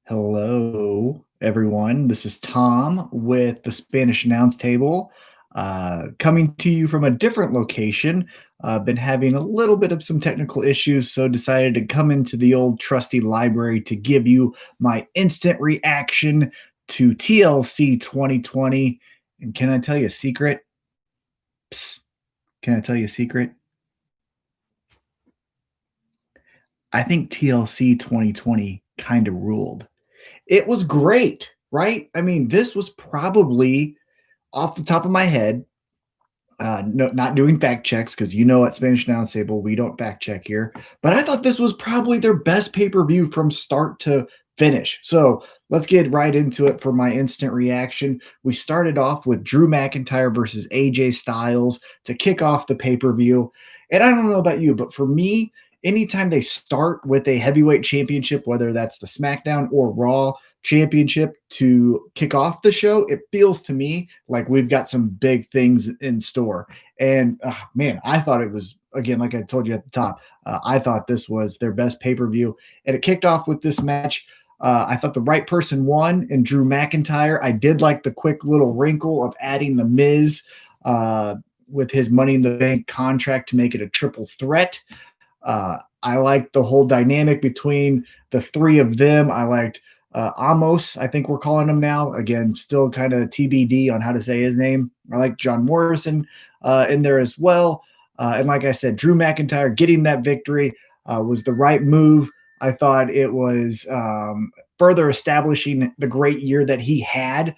Hello, everyone. This is Tom with the Spanish Announce Table, coming to you from a different location. Been having a little bit of some technical issues, so decided to come into the old trusty library to give you my instant reaction to TLC 2020. And can I tell you a secret? Psst, can I tell you a secret? I think TLC 2020 kind of ruled. It was great, right? I mean, this was probably off the top of my head, no, not doing fact checks because at Spanish Announce Table we don't fact check here. But I thought this was probably their best pay per view from start to finish. So let's get right into it for my instant reaction. We started off with Drew McIntyre versus AJ Styles to kick off the pay per view. And I don't know about you, but for me, anytime they start with a heavyweight championship, whether that's the SmackDown or Raw championship to kick off the show, it feels to me like we've got some big things in store. And man, I thought it was, again, like I told you at the top, I thought this was their best pay per view. And it kicked off with this match. I thought the right person won in Drew McIntyre. I did like the quick little wrinkle of adding The Miz with his Money in the Bank contract to make it a triple threat. I liked the whole dynamic between the three of them. I liked Amos, I think we're calling him now. Again, still kind of TBD on how to say his name. I like John Morrison in there as well. And like I said, Drew McIntyre getting that victory was the right move. I thought it was further establishing the great year that he had.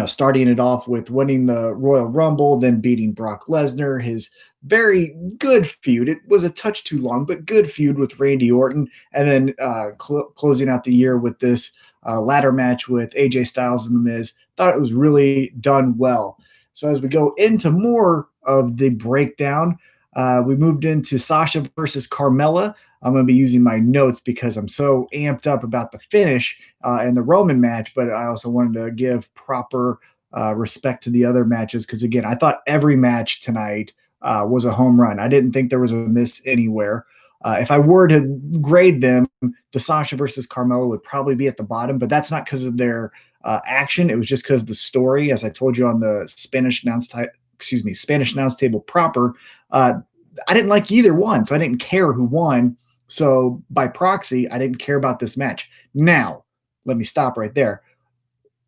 Starting it off with winning the Royal Rumble, then beating Brock Lesnar, his very good feud. It was a touch too long, but good feud with Randy Orton, and then closing out the year with this ladder match with AJ Styles and The Miz. Thought it was really done well. So as we go into more of the breakdown, we moved into Sasha versus Carmella. I'm going to be using my notes because I'm so amped up about the finish and the Roman match, but I also wanted to give proper respect to the other matches because, again, I thought every match tonight was a home run. I didn't think there was a miss anywhere. If I were to grade them, the Sasha versus Carmella would probably be at the bottom, but that's not because of their action. It was just because the story, as I told you on the Spanish Announce Table proper. I didn't like either one, so I didn't care who won. So by proxy, I didn't care about this match. Now, let me stop right there.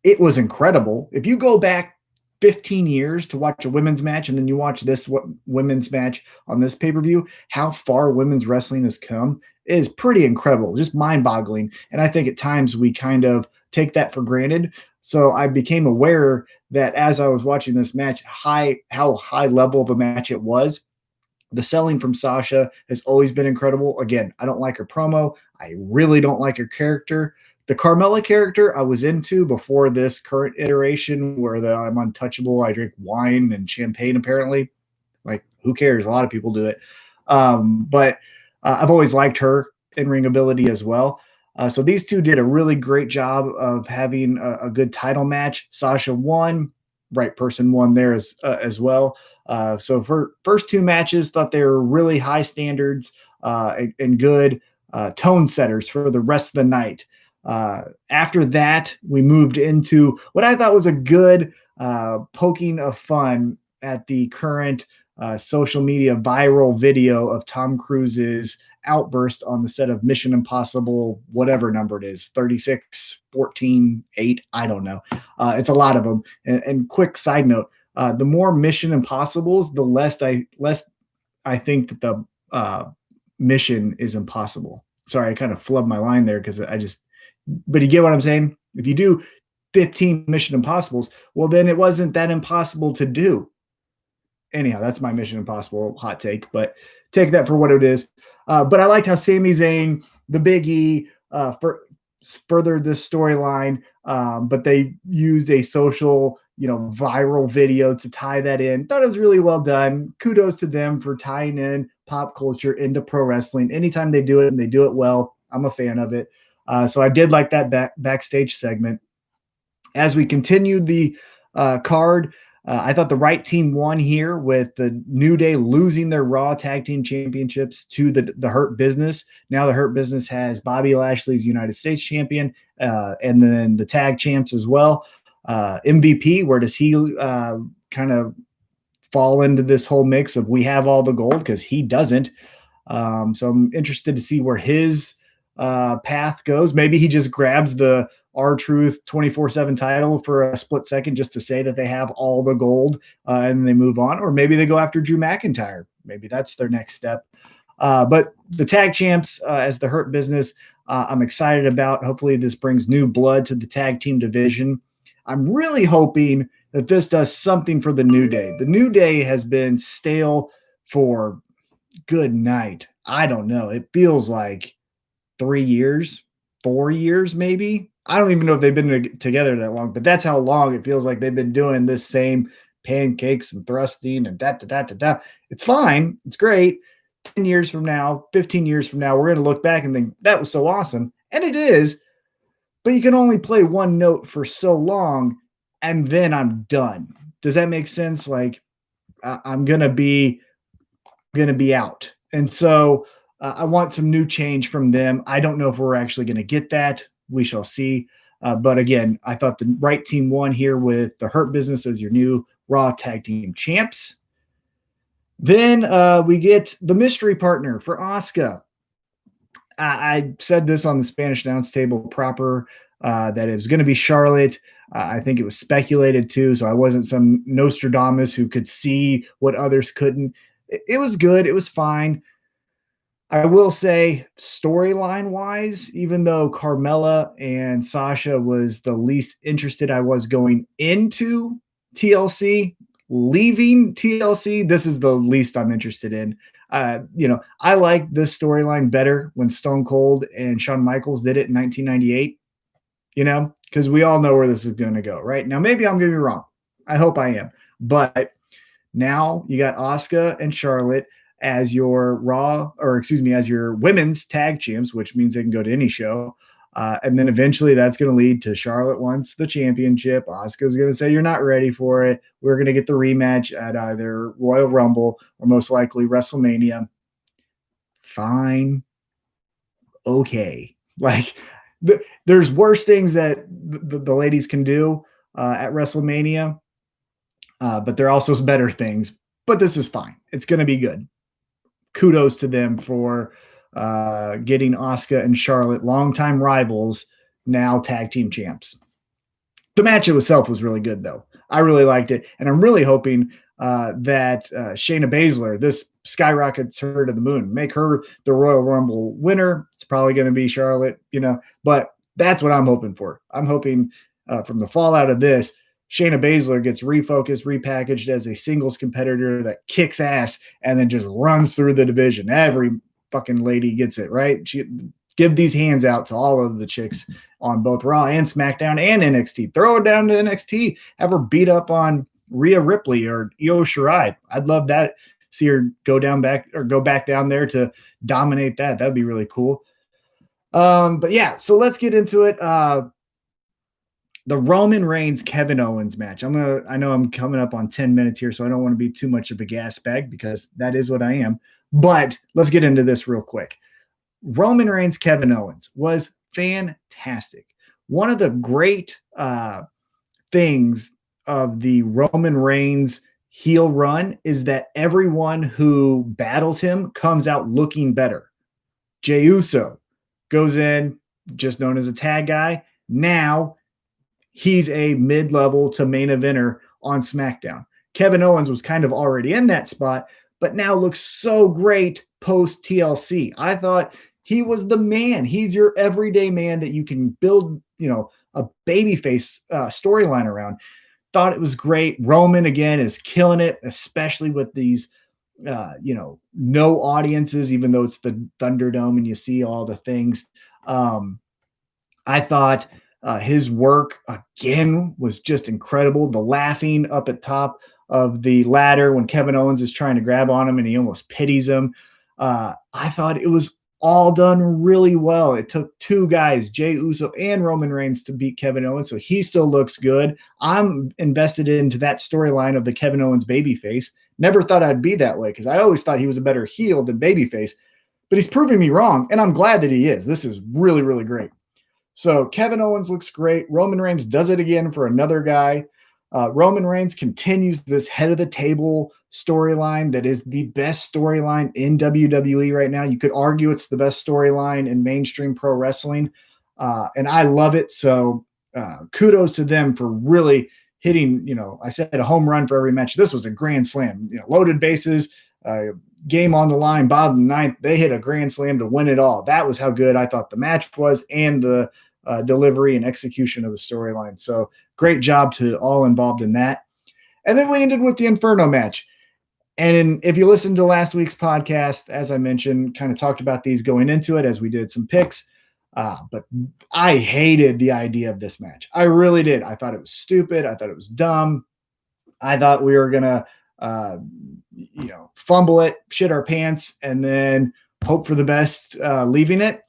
It was incredible. If you go back 15 years to watch a women's match and then you watch this women's match on this pay-per-view, how far women's wrestling has come is pretty incredible, just mind-boggling. And I think at times we kind of take that for granted. So I became aware that as I was watching this match, how high level of a match it was. The selling from Sasha has always been incredible. Again, I don't like her promo. I really don't like her character. The Carmella character I was into before this current iteration where I'm untouchable. I drink wine and champagne, apparently. Like, who cares? A lot of people do it. But I've always liked her in-ring ability as well. So these two did a really great job of having a good title match. Sasha won. Right person won there as well. So for first two matches, thought they were really high standards and good tone setters for the rest of the night. After that, we moved into what I thought was a good poking of fun at the current social media viral video of Tom Cruise's outburst on the set of Mission Impossible, whatever number it is, 36, 14, 8, I don't know. It's a lot of them. And quick side note, the more Mission Impossibles, the less I think that the mission is impossible. Sorry, I kind of flubbed my line there because but you get what I'm saying? If you do 15 Mission Impossibles, well, then it wasn't that impossible to do. Anyhow, that's my Mission Impossible hot take, but take that for what it is. But I liked how Sami Zayn, the Big E, furthered this storyline, but they used a social, viral video to tie that in. Thought it was really well done. Kudos to them for tying in pop culture into pro wrestling. Anytime they do it and they do it well, I'm a fan of it. So I did like that backstage segment. As we continued the card, I thought the right team won here with the New Day losing their Raw Tag Team Championships to the Hurt Business. Now the Hurt Business has Bobby Lashley's United States Champion, and then the tag champs as well. MVP, where does he kind of fall into this whole mix of we have all the gold? Because he doesn't. So I'm interested to see where his path goes. Maybe he just grabs the R-Truth 24/7 title for a split second just to say that they have all the gold, and they move on. Or maybe they go after Drew McIntyre. Maybe that's their next step. But the tag champs as the Hurt Business, I'm excited about. Hopefully this brings new blood to the tag team division. I'm really hoping that this does something for the New Day. The New Day has been stale for good night. I don't know. It feels like 3 years, 4 years, maybe. I don't even know if they've been together that long, but that's how long it feels like they've been doing this same pancakes and thrusting and da da da da da. It's fine. It's great. 10 years from now, 15 years from now, we're going to look back and think that was so awesome. And it is, but you can only play one note for so long and then I'm done. Does that make sense? Like I'm going to be out. And so I want some new change from them. I don't know if we're actually going to get that. We shall see. But again, I thought the right team won here with the Hurt Business as your new Raw Tag Team Champs. Then we get the mystery partner for Asuka. I said this on the Spanish announce table proper, that it was going to be Charlotte. I think it was speculated too, so I wasn't some Nostradamus who could see what others couldn't. It was good. It was fine. I will say, storyline wise, even though Carmella and Sasha was the least interested I was going into TLC, leaving TLC, this is the least I'm interested in. I like this storyline better when Stone Cold and Shawn Michaels did it in 1998, because we all know where this is going to go, right? Now, maybe I'm going to be wrong. I hope I am. But now you got Asuka and Charlotte as your as your women's tag champs, which means they can go to any show. And then eventually that's going to lead to Charlotte wants the championship. Asuka's going to say, you're not ready for it. We're going to get the rematch at either Royal Rumble or most likely WrestleMania. Fine. Okay. Like there's worse things that the ladies can do at WrestleMania. But there are also better things. But this is fine. It's going to be good. Kudos to them for getting Asuka and Charlotte, longtime rivals, now tag team champs. The match itself was really good, though. I really liked it. And I'm really hoping that Shayna Baszler, this skyrockets her to the moon, make her the Royal Rumble winner. It's probably going to be Charlotte, but that's what I'm hoping for. I'm hoping from the fallout of this, Shayna Baszler gets refocused, repackaged as a singles competitor that kicks ass and then just runs through the division. Every fucking lady gets it, right? Give these hands out to all of the chicks on both Raw and SmackDown and NXT. Throw it down to NXT. Have her beat up on Rhea Ripley or Io Shirai. I'd love that. See her go back down there to dominate that. That'd be really cool. But yeah, so let's get into it. The Roman Reigns Kevin Owens match. I know I'm coming up on 10 minutes here, so I don't want to be too much of a gas bag because that is what I am. But let's get into this real quick. Roman Reigns Kevin Owens was fantastic. One of the great things of the Roman Reigns heel run is that everyone who battles him comes out looking better. Jey Uso goes in, just known as a tag guy. Now he's a mid-level to main eventer on SmackDown. Kevin Owens was kind of already in that spot, but now looks so great post TLC. I thought he was the man. He's your everyday man that you can build, a babyface storyline around. Thought it was great. Roman, again, is killing it, especially with these, no audiences, even though it's the Thunderdome and you see all the things. I thought his work, again, was just incredible. The laughing up at top of the ladder when Kevin Owens is trying to grab on him and he almost pities him. I thought it was all done really well. It took two guys, Jey Uso and Roman Reigns, to beat Kevin Owens, so he still looks good. I'm invested into that storyline of the Kevin Owens babyface. Never thought I'd be that way because I always thought he was a better heel than babyface, but he's proving me wrong, and I'm glad that he is. This is really, really great. So Kevin Owens looks great. Roman Reigns does it again for another guy. Roman Reigns continues this head of the table storyline that is the best storyline in WWE right now. You could argue it's the best storyline in mainstream pro wrestling, and I love it. So kudos to them for really hitting, I said a home run for every match. This was a grand slam, loaded bases, game on the line, bottom ninth. They hit a grand slam to win it all. That was how good I thought the match was, and the delivery and execution of the storyline. So great job to all involved in that. And then we ended with the Inferno match. And if you listened to last week's podcast, as I mentioned, kind of talked about these going into it as we did some picks. But I hated the idea of this match. I really did. I thought it was stupid. I thought it was dumb. I thought we were going to, fumble it, shit our pants, and then hope for the best leaving it.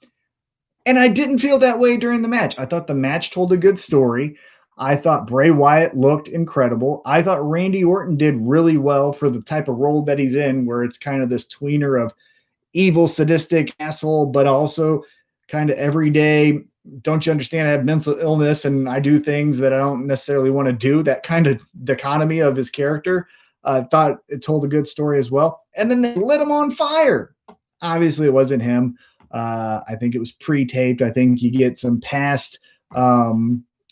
And I didn't feel that way during the match. I thought the match told a good story. I thought Bray Wyatt looked incredible. I thought Randy Orton did really well for the type of role that he's in, where it's kind of this tweener of evil, sadistic asshole, but also kind of everyday. Don't you understand? I have mental illness and I do things that I don't necessarily want to do. That kind of dichotomy of his character. I thought it told a good story as well. And then they lit him on fire. Obviously, it wasn't him. I think it was pre-taped. I think you get some past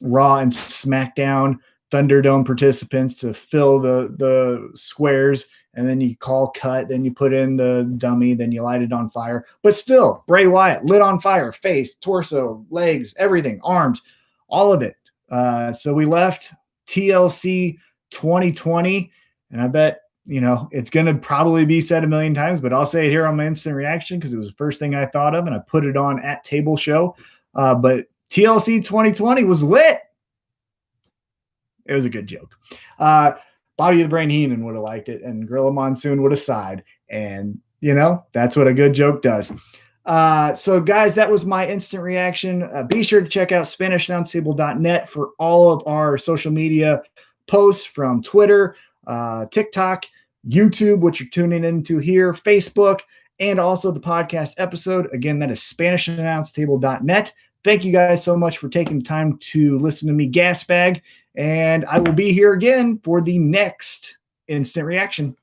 Raw and SmackDown Thunderdome participants to fill the squares, and then you call cut, then you put in the dummy, then you light it on fire. But still, Bray Wyatt lit on fire, face, torso, legs, everything, arms, all of it. So we left TLC 2020, and I bet it's going to probably be said a million times, but I'll say it here on my instant reaction because it was the first thing I thought of, and I put it on at Table Show. But TLC 2020 was lit. It was a good joke. Bobby the Brain Heenan would have liked it, and Gorilla Monsoon would have sighed. And, that's what a good joke does. So, guys, that was my instant reaction. Be sure to check out SpanishAnnounceTable.net for all of our social media posts from Twitter, TikTok, YouTube, which you're tuning into here, Facebook, and also the podcast episode. Again, that is SpanishAnnounceTable.net. Thank you guys so much for taking time to listen to me gas bag, and I will be here again for the next instant reaction.